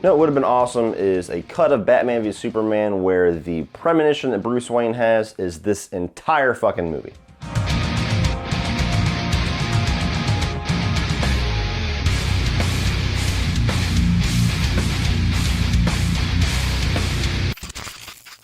know what would have been awesome is a cut of Batman v Superman where the premonition that Bruce Wayne has is this entire fucking movie.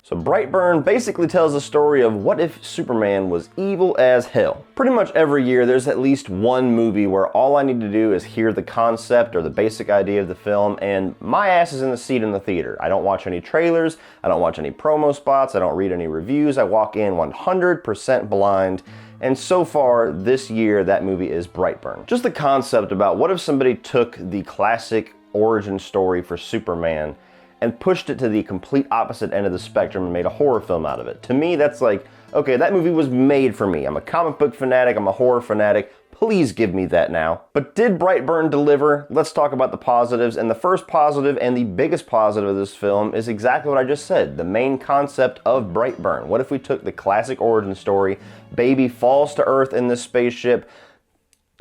So Brightburn basically tells the story of what if Superman was evil as hell. Pretty much every year there's at least one movie where all I need to do is hear the concept or the basic idea of the film and my ass is in the seat in the theater. I don't watch any trailers, I don't watch any promo spots, I don't read any reviews, I walk in 100% blind. And so far this year that movie is Brightburn. Just the concept about what if somebody took the classic origin story for Superman and pushed it to the complete opposite end of the spectrum and made a horror film out of it. To me, that's like, okay, that movie was made for me. I'm a comic book fanatic, I'm a horror fanatic, please give me that now. But did Brightburn deliver? Let's talk about the positives, and the first positive and the biggest positive of this film is exactly what I just said, the main concept of Brightburn. What if we took the classic origin story, baby falls to Earth in this spaceship,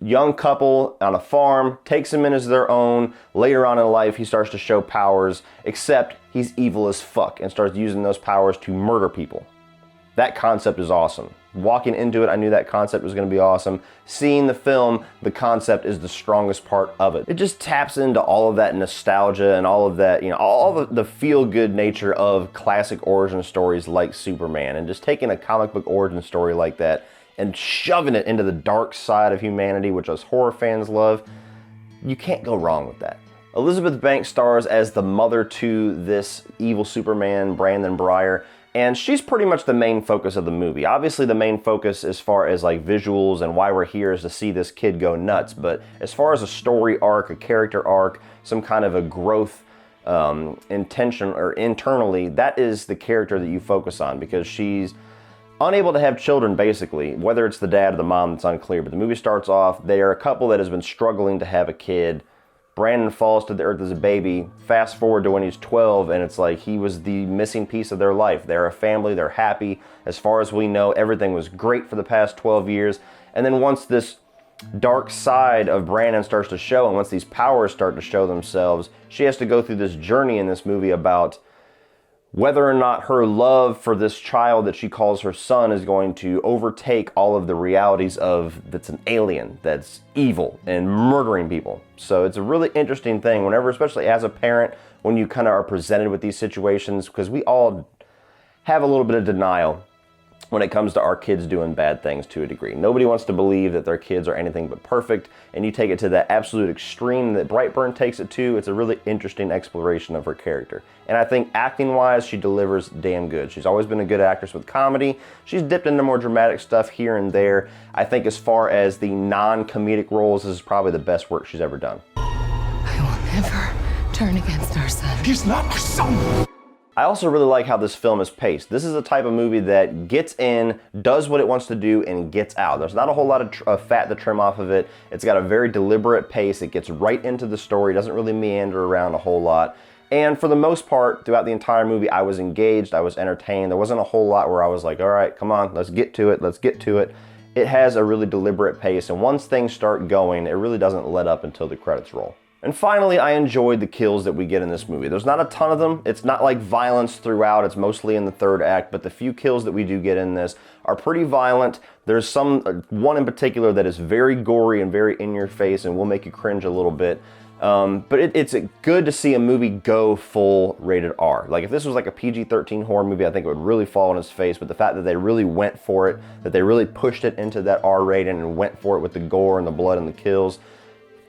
young couple on a farm, takes him in as their own. Later on in life, he starts to show powers, except he's evil as fuck and starts using those powers to murder people. That concept is awesome. Walking into it, I knew that concept was going to be awesome. Seeing the film, the concept is the strongest part of it. It just taps into all of that nostalgia and all of that, you know, all the feel-good nature of classic origin stories like Superman, and just taking a comic book origin story like that and shoving it into the dark side of humanity, which us horror fans love, you can't go wrong with that. Elizabeth Banks stars as the mother to this evil Superman, Brandon Breyer, and she's pretty much the main focus of the movie. Obviously the main focus as far as like visuals and why we're here is to see this kid go nuts, but as far as a story arc, a character arc, some kind of a growth intention or internally, that is the character that you focus on, because she's unable to have children, basically. Whether it's the dad or the mom, that's unclear, but the movie starts off, they are a couple that has been struggling to have a kid. Brandon falls to the earth as a baby. Fast forward to when he's 12, and it's like he was the missing piece of their life. They're a family, they're happy. As far as we know, everything was great for the past 12 years. And then once this dark side of Brandon starts to show, and once these powers start to show themselves, she has to go through this journey in this movie about whether or not her love for this child that she calls her son is going to overtake all of the realities of that's an alien, that's evil and murdering people. So it's a really interesting thing whenever, especially as a parent, when you kind of are presented with these situations, because we all have a little bit of denial when it comes to our kids doing bad things to a degree. Nobody wants to believe that their kids are anything but perfect, and you take it to that absolute extreme that Brightburn takes it to. It's a really interesting exploration of her character. And I think acting-wise, she delivers damn good. She's always been a good actress with comedy. She's dipped into more dramatic stuff here and there. I think as far as the non-comedic roles, this is probably the best work she's ever done. I will never turn against our son. He's not my son! I also really like how this film is paced. This is a type of movie that gets in, does what it wants to do, and gets out. There's not a whole lot of fat to trim off of it. It's got a very deliberate pace. It gets right into the story, doesn't really meander around a whole lot. And for the most part, throughout the entire movie, I was engaged, I was entertained. There wasn't a whole lot where I was like, all right, come on, let's get to it, let's get to it. It has a really deliberate pace, and once things start going, it really doesn't let up until the credits roll. And finally, I enjoyed the kills that we get in this movie. There's not a ton of them. It's not like violence throughout. It's mostly in the third act, but the few kills that we do get in this are pretty violent. There's one in particular that is very gory and very in your face and will make you cringe a little bit. But it's good to see a movie go full rated R. Like if this was like a PG-13 horror movie, I think it would really fall on its face, but the fact that they really went for it, that they really pushed it into that R rating and went for it with the gore and the blood and the kills,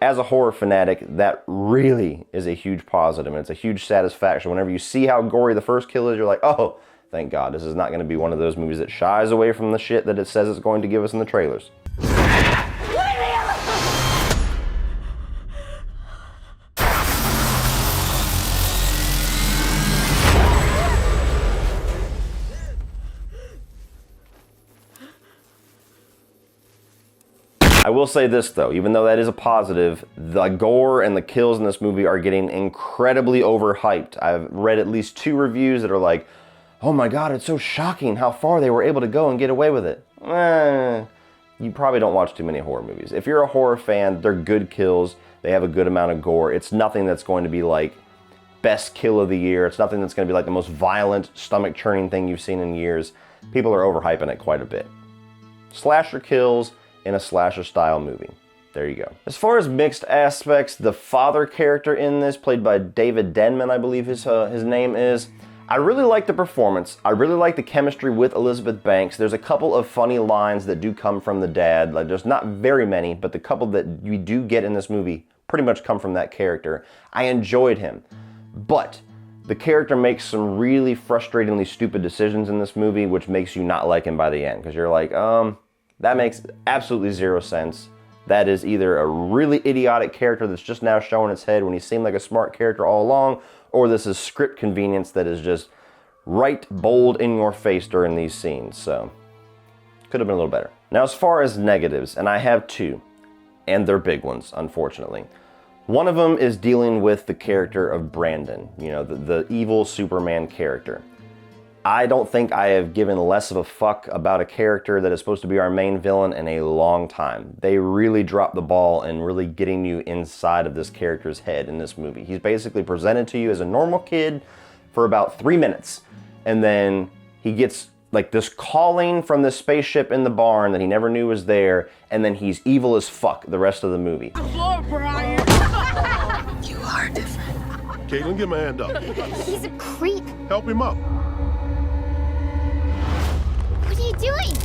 as a horror fanatic, that really is a huge positive, and it's a huge satisfaction. Whenever you see how gory the first kill is, you're like, oh, thank God, this is not going to be one of those movies that shies away from the shit that it says it's going to give us in the trailers. I will say this though, even though that is a positive, the gore and the kills in this movie are getting incredibly overhyped. I've read at least 2 reviews that are like, oh my God, it's so shocking how far they were able to go and get away with it. You probably don't watch too many horror movies. If you're a horror fan, they're good kills. They have a good amount of gore. It's nothing that's going to be like best kill of the year. It's nothing that's going to be like the most violent, stomach-churning thing you've seen in years. People are overhyping it quite a bit. Slasher kills in a slasher-style movie. There you go. As far as mixed aspects, the father character in this, played by David Denman, I believe his name is, I really like the performance. I really like the chemistry with Elizabeth Banks. There's a couple of funny lines that do come from the dad. Like, there's not very many, but the couple that you do get in this movie pretty much come from that character. I enjoyed him. But the character makes some really frustratingly stupid decisions in this movie, which makes you not like him by the end, because you're like, that makes absolutely zero sense. That is either a really idiotic character that's just now showing its head when he seemed like a smart character all along, or this is script convenience that is just right bold in your face during these scenes. So, could have been a little better. Now, as far as negatives, and I have two, and they're big ones, unfortunately. One of them is dealing with the character of Brandon, you know, the evil Superman character. I don't think I have given less of a fuck about a character that is supposed to be our main villain in a long time. They really dropped the ball in really getting you inside of this character's head in this movie. He's basically presented to you as a normal kid for about 3 minutes, and then he gets like this calling from this spaceship in the barn that he never knew was there, and then he's evil as fuck the rest of the movie. You are different. Caitlin, get my hand up. He's a creep. Help him up. What are you doing?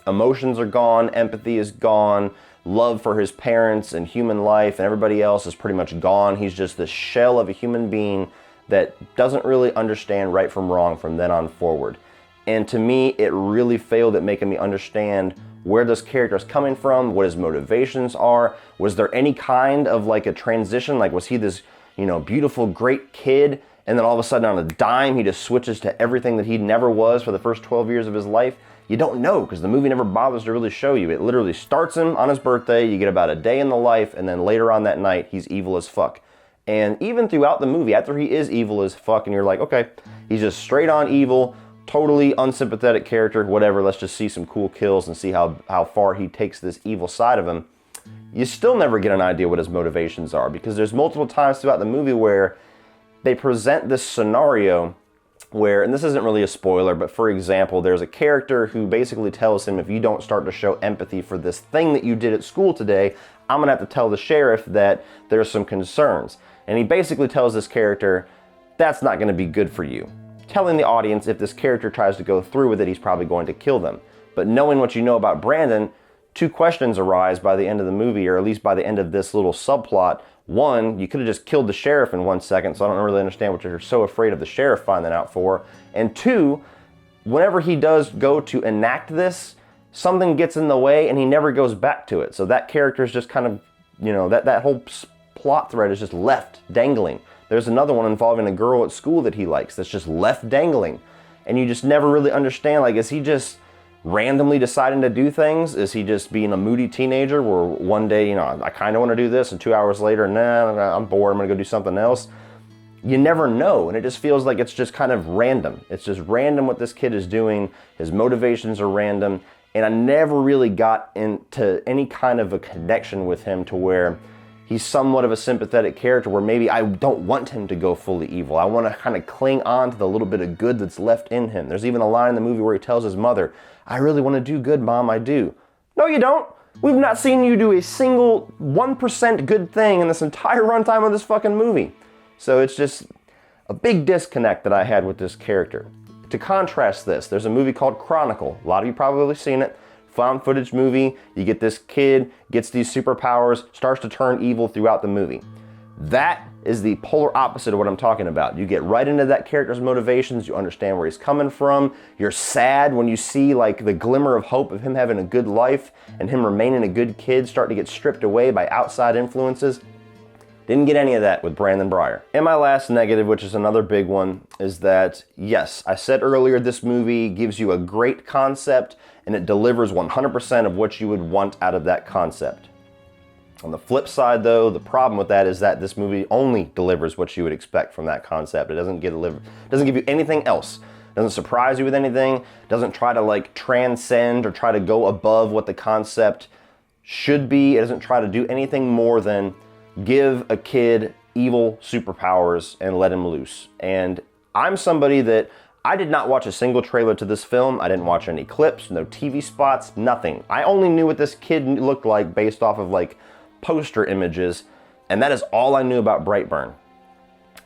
Emotions are gone, empathy is gone, love for his parents and human life and everybody else is pretty much gone. He's just this shell of a human being that doesn't really understand right from wrong from then on forward. And to me, it really failed at making me understand where this character is coming from, what his motivations are. Was there any kind of like a transition? Like, was he this, you know, beautiful, great kid, and then all of a sudden on a dime, he just switches to everything that he never was for the first 12 years of his life? You don't know, because the movie never bothers to really show you. It literally starts him on his birthday, you get about a day in the life, and then later on that night, he's evil as fuck. And even throughout the movie, after he is evil as fuck, and you're like, okay, he's just straight on evil, totally unsympathetic character, whatever, let's just see some cool kills and see how far he takes this evil side of him. You still never get an idea what his motivations are, because there's multiple times throughout the movie where they present this scenario where, and this isn't really a spoiler, but for example, there's a character who basically tells him, if you don't start to show empathy for this thing that you did at school today, I'm gonna have to tell the sheriff that there's some concerns. And he basically tells this character, that's not gonna be good for you. Telling the audience if this character tries to go through with it, he's probably going to kill them. But knowing what you know about Brandon, two questions arise by the end of the movie, or at least by the end of this little subplot. One, you could have just killed the sheriff in 1 second, so I don't really understand what you're so afraid of the sheriff finding out for. And two, whenever he does go to enact this, something gets in the way and he never goes back to it. So that character is just kind of, you know, that whole plot thread is just left dangling. There's another one involving a girl at school that he likes that's just left dangling. And you just never really understand, like, is he just randomly deciding to do things? Is he just being a moody teenager where one day, you know, I kind of want to do this, and 2 hours later, nah, I'm bored, I'm going to go do something else? You never know, and it just feels like it's just kind of random. It's just random what this kid is doing. His motivations are random, and I never really got into any kind of a connection with him to where he's somewhat of a sympathetic character where maybe I don't want him to go fully evil. I want to kind of cling on to the little bit of good that's left in him. There's even a line in the movie where he tells his mother, I really want to do good, Mom, I do. No, you don't. We've not seen you do a single 1% good thing in this entire runtime of this fucking movie. So it's just a big disconnect that I had with this character. To contrast this, there's a movie called Chronicle. A lot of you probably seen it. Found footage movie. You get this kid, gets these superpowers, starts to turn evil throughout the movie. That is the polar opposite of what I'm talking about. You get right into that character's motivations, you understand where he's coming from, you're sad when you see like the glimmer of hope of him having a good life and him remaining a good kid start to get stripped away by outside influences. Didn't get any of that with Brandon Breyer. And my last negative, which is another big one, is that, yes, I said earlier this movie gives you a great concept and it delivers 100% of what you would want out of that concept. On the flip side though, the problem with that is that this movie only delivers what you would expect from that concept. It doesn't give you anything else. It doesn't surprise you with anything. It doesn't try to like transcend or try to go above what the concept should be. It doesn't try to do anything more than give a kid evil superpowers and let him loose. And I'm somebody that I did not watch a single trailer to this film. I didn't watch any clips, no TV spots, nothing. I only knew what this kid looked like based off of like poster images, and that is all I knew about Brightburn.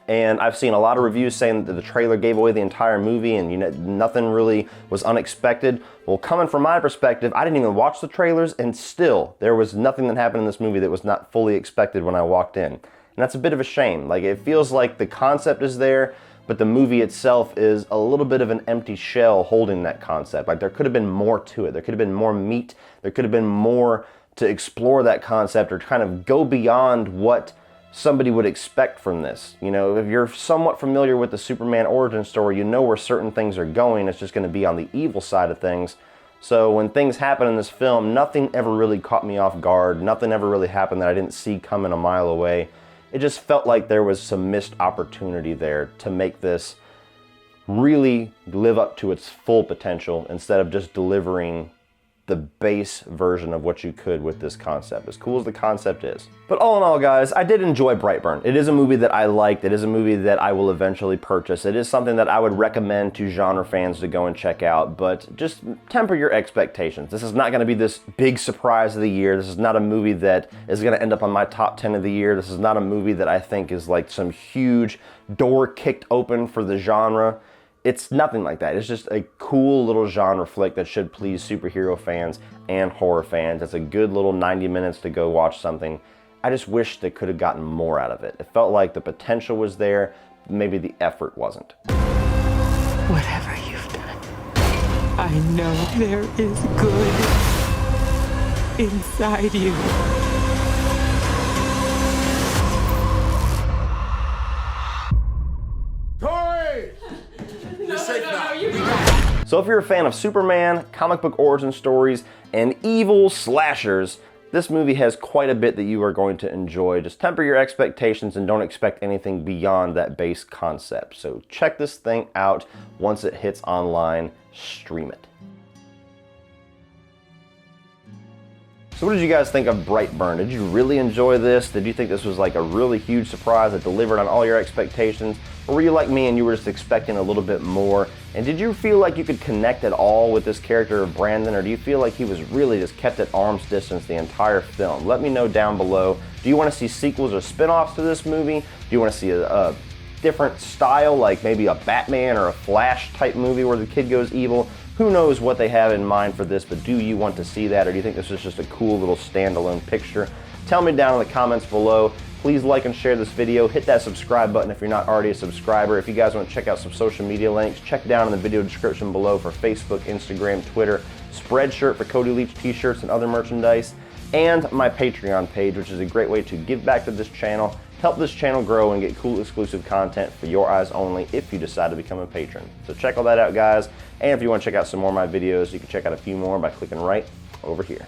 And I've seen a lot of reviews saying that the trailer gave away the entire movie and nothing really was unexpected. Well, coming from my perspective, I didn't even watch the trailers, and still there was nothing that happened in this movie that was not fully expected when I walked in. And that's a bit of a shame. Like, it feels like the concept is there, but the movie itself is a little bit of an empty shell holding that concept. Like, there could have been more to it. There could have been more meat. There could have been more to explore that concept or kind of go beyond what somebody would expect from this. You know, if you're somewhat familiar with the Superman origin story, you know where certain things are going. It's just going to be on the evil side of things. So when things happen in this film, nothing ever really caught me off guard. Nothing ever really happened that I didn't see coming a mile away. It just felt like there was some missed opportunity there to make this really live up to its full potential instead of just delivering the base version of what you could with this concept, as cool as the concept is. But all in all, guys, I did enjoy Brightburn. It is a movie that I liked. It is a movie that I will eventually purchase. It is something that I would recommend to genre fans to go and check out, but just temper your expectations. This is not gonna be this big surprise of the year. This is not a movie that is gonna end up on my top 10 of the year. This is not a movie that I think is like some huge door kicked open for the genre. It's nothing like that. It's just a cool little genre flick that should please superhero fans and horror fans. It's a good little 90 minutes to go watch something. I just wish they could have gotten more out of it. It felt like the potential was there, maybe the effort wasn't. Whatever you've done, I know there is good inside you. So if you're a fan of Superman, comic book origin stories, and evil slashers, this movie has quite a bit that you are going to enjoy. Just temper your expectations and don't expect anything beyond that base concept. So check this thing out once it hits online, stream it. So what did you guys think of Brightburn? Did you really enjoy this? Did you think this was like a really huge surprise that delivered on all your expectations? Or were you like me and you were just expecting a little bit more? And did you feel like you could connect at all with this character of Brandon, or do you feel like he was really just kept at arm's distance the entire film? Let me know down below. Do you want to see sequels or spin-offs to this movie? Do you want to see a different style, like maybe a Batman or a Flash type movie where the kid goes evil? Who knows what they have in mind for this, but do you want to see that, or do you think this is just a cool little standalone picture? Tell me down in the comments below. Please like and share this video. Hit that subscribe button if you're not already a subscriber. If you guys want to check out some social media links, check down in the video description below for Facebook, Instagram, Twitter, Spreadshirt for Cody Leach t-shirts and other merchandise, and my Patreon page, which is a great way to give back to this channel, help this channel grow, and get cool exclusive content for your eyes only if you decide to become a patron. So check all that out, guys. And if you want to check out some more of my videos, you can check out a few more by clicking right over here.